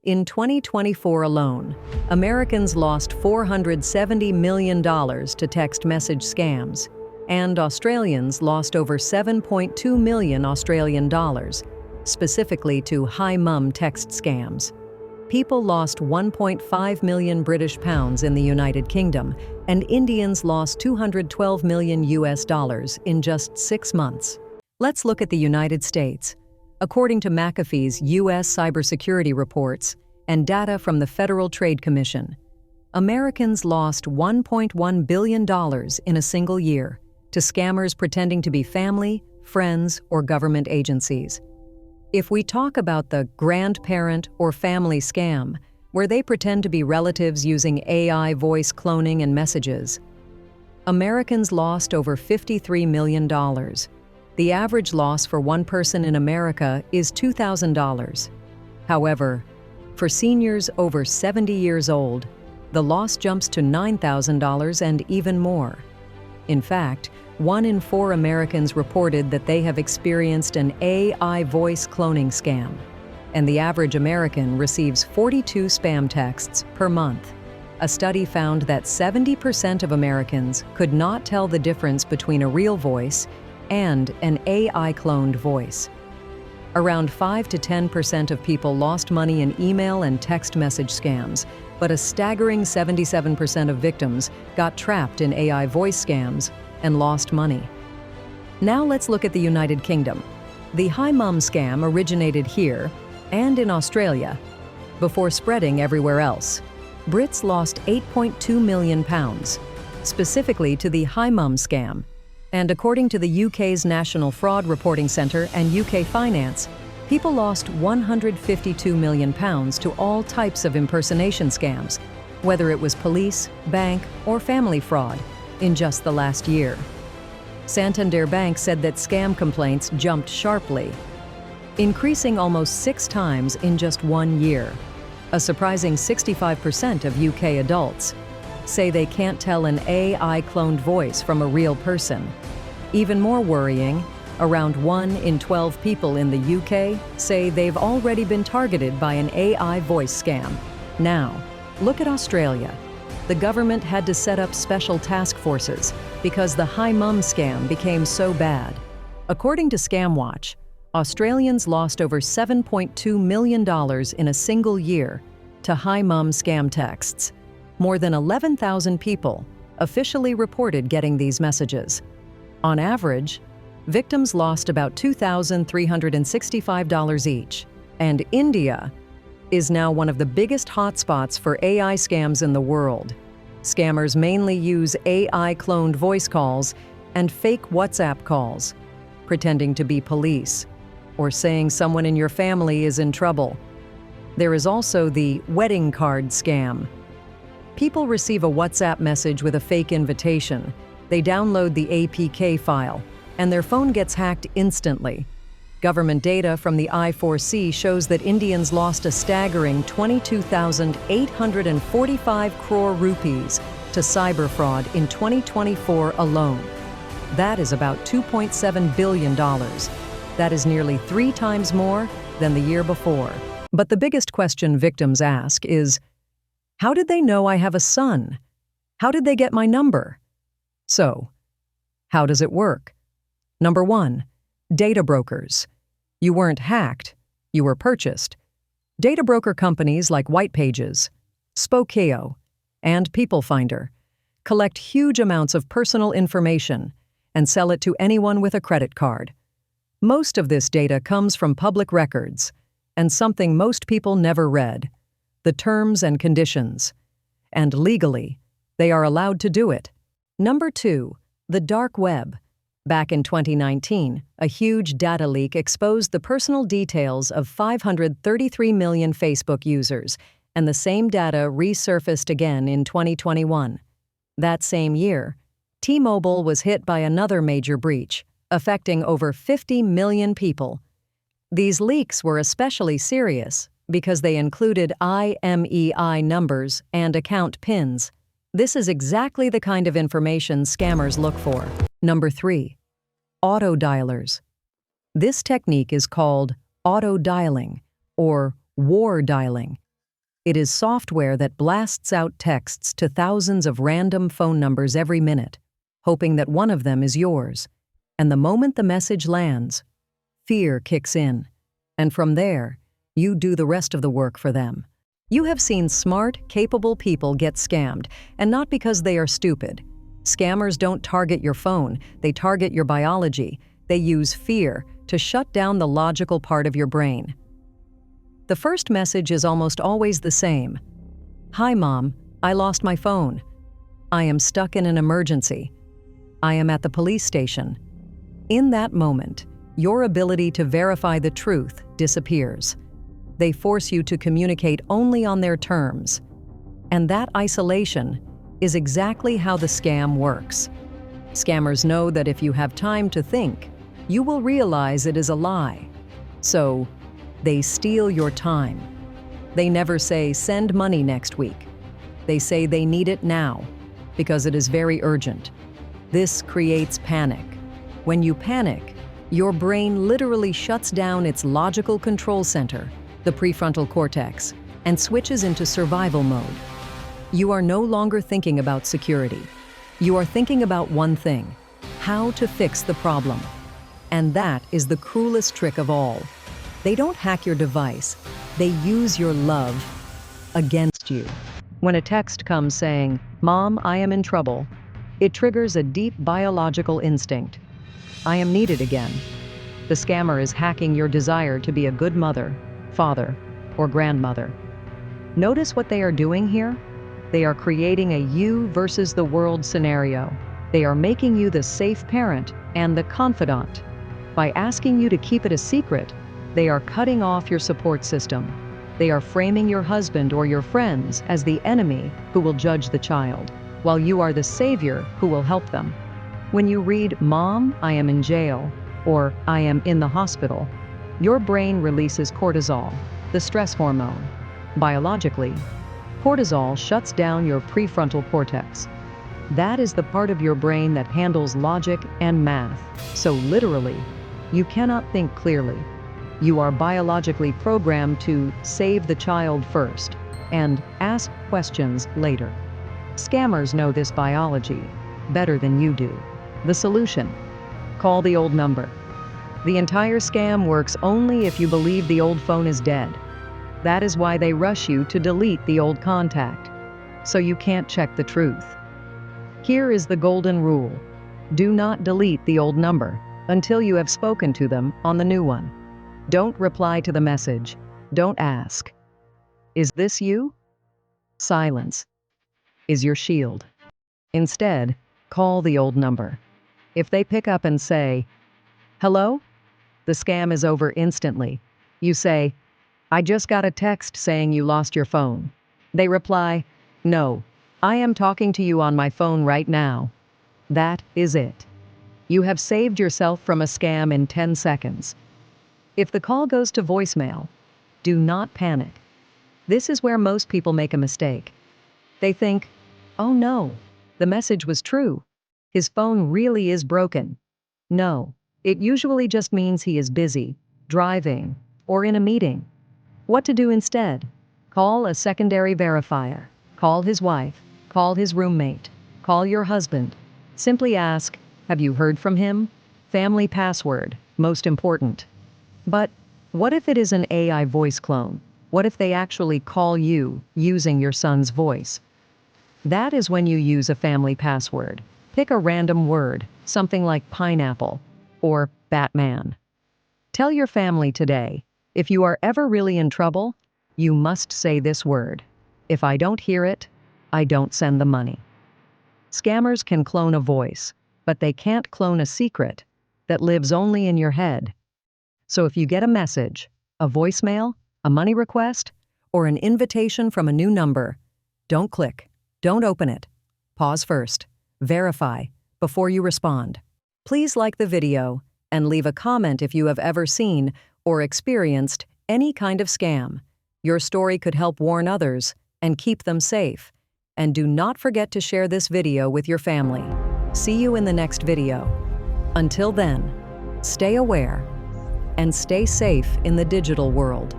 In 2024 alone, Americans lost $470 million to text message scams, and Australians lost over 7.2 million Australian dollars, specifically to hi mum text scams. People lost 1.5 million British pounds in the United Kingdom, and Indians lost 212 million US dollars in just 6 months. Let's look at the United States. According to McAfee's U.S. cybersecurity reports and data from the Federal Trade Commission, Americans lost $1.1 billion in a single year to scammers pretending to be family, friends, or government agencies. If we talk about the grandparent or family scam, where they pretend to be relatives using AI voice cloning and messages, Americans lost over $53 million. The average loss for one person in America is $2,000. However, for seniors over 70 years old, the loss jumps to $9,000 and even more. In fact, 1 in 4 Americans reported that they have experienced an AI voice cloning scam, and the average American receives 42 spam texts per month. A study found that 70% of Americans could not tell the difference between a real voice and an AI-cloned voice. Around 5 to 10% of people lost money in email and text message scams, but a staggering 77% of victims got trapped in AI voice scams and lost money. Now let's look at the United Kingdom. The hi mum scam originated here and in Australia before spreading everywhere else. Brits lost £8.2 million, specifically to the hi mum scam. And according to the UK's National Fraud Reporting Centre and UK Finance, people lost £152 million to all types of impersonation scams, whether it was police, bank, or family fraud, in just the last year. Santander Bank said that scam complaints jumped sharply, increasing almost 6 times in just 1 year. A surprising 65% of UK adults say they can't tell an AI-cloned voice from a real person. Even more worrying, around 1 in 12 people in the UK say they've already been targeted by an AI voice scam. Now, look at Australia. The government had to set up special task forces because the hi mum scam became so bad. According to ScamWatch, Australians lost over $7.2 million in a single year to hi mum scam texts. More than 11,000 people officially reported getting these messages. On average, victims lost about $2,365 each, and India is now one of the biggest hotspots for AI scams in the world. Scammers mainly use AI-cloned voice calls and fake WhatsApp calls, pretending to be police or saying someone in your family is in trouble. There is also the wedding card scam. People receive a WhatsApp message with a fake invitation. They download the APK file, and their phone gets hacked instantly. Government data from the I4C shows that Indians lost a staggering 22,845 crore rupees to cyber fraud in 2024 alone. That is about $2.7 billion. That is nearly 3 times more than the year before. But the biggest question victims ask is, how did they know I have a son? How did they get my number? So, how does it work? Number 1, data brokers. You weren't hacked, you were purchased. Data broker companies like Whitepages, Spokeo, and PeopleFinder collect huge amounts of personal information and sell it to anyone with a credit card. Most of this data comes from public records, and something most people never read: the terms and conditions. And legally, they are allowed to do it. Number 2, the dark web. Back in 2019, a huge data leak exposed the personal details of 533 million Facebook users, and the same data resurfaced again in 2021. That same year, T-Mobile was hit by another major breach, affecting over 50 million people. These leaks were especially serious because they included IMEI numbers and account PINs. This is exactly the kind of information scammers look for. Number 3, auto-dialers. This technique is called auto-dialing or war dialing. It is software that blasts out texts to thousands of random phone numbers every minute, hoping that one of them is yours. And the moment the message lands, fear kicks in. And from there, you do the rest of the work for them. You have seen smart, capable people get scammed, and not because they are stupid. Scammers don't target your phone, they target your biology. They use fear to shut down the logical part of your brain. The first message is almost always the same. Hi, Mom, I lost my phone. I am stuck in an emergency. I am at the police station. In that moment, your ability to verify the truth disappears. They force you to communicate only on their terms. And that isolation is exactly how the scam works. Scammers know that if you have time to think, you will realize it is a lie. So, they steal your time. They never say, send money next week. They say they need it now, because it is very urgent. This creates panic. When you panic, your brain literally shuts down its logical control center, the prefrontal cortex, and switches into survival mode. You are no longer thinking about security. You are thinking about one thing: how to fix the problem. And that is the cruelest trick of all. They don't hack your device. They use your love against you. When a text comes saying, "Mom, I am in trouble," it triggers a deep biological instinct. I am needed again. The scammer is hacking your desire to be a good mother, father, or grandmother. Notice what they are doing here? They are creating a you versus the world scenario. They are making you the safe parent and the confidant. By asking you to keep it a secret, they are cutting off your support system. They are framing your husband or your friends as the enemy who will judge the child, while you are the savior who will help them. When you read, "Mom, I am in jail," or "I am in the hospital," your brain releases cortisol, the stress hormone. Biologically, cortisol shuts down your prefrontal cortex. That is the part of your brain that handles logic and math. So literally, you cannot think clearly. You are biologically programmed to save the child first and ask questions later. Scammers know this biology better than you do. The solution: call the old number. The entire scam works only if you believe the old phone is dead. That is why they rush you to delete the old contact, so you can't check the truth. Here is the golden rule: do not delete the old number until you have spoken to them on the new one. Don't reply to the message. Don't ask, "Is this you?" Silence is your shield. Instead, call the old number. If they pick up and say, "Hello?" the scam is over instantly. You say, "I just got a text saying you lost your phone." They reply, "No, I am talking to you on my phone right now." That is it. You have saved yourself from a scam in 10 seconds. If the call goes to voicemail, do not panic. This is where most people make a mistake. They think, "Oh no, the message was true. His phone really is broken." No, it usually just means he is busy, driving, or in a meeting. What to do instead? Call a secondary verifier. Call his wife. Call his roommate. Call your husband. Simply ask, "Have you heard from him?" Family password, most important. But what if it is an AI voice clone? What if they actually call you using your son's voice? That is when you use a family password. Pick a random word, something like pineapple or Batman. Tell your family today, if you are ever really in trouble, you must say this word. If I don't hear it, I don't send the money. Scammers can clone a voice, but they can't clone a secret that lives only in your head. So if you get a message, a voicemail, a money request, or an invitation from a new number, don't click. Don't open it. Pause first. Verify before you respond. Please like the video and leave a comment if you have ever seen or experienced any kind of scam. Your story could help warn others and keep them safe. And do not forget to share this video with your family. See you in the next video. Until then, stay aware and stay safe in the digital world.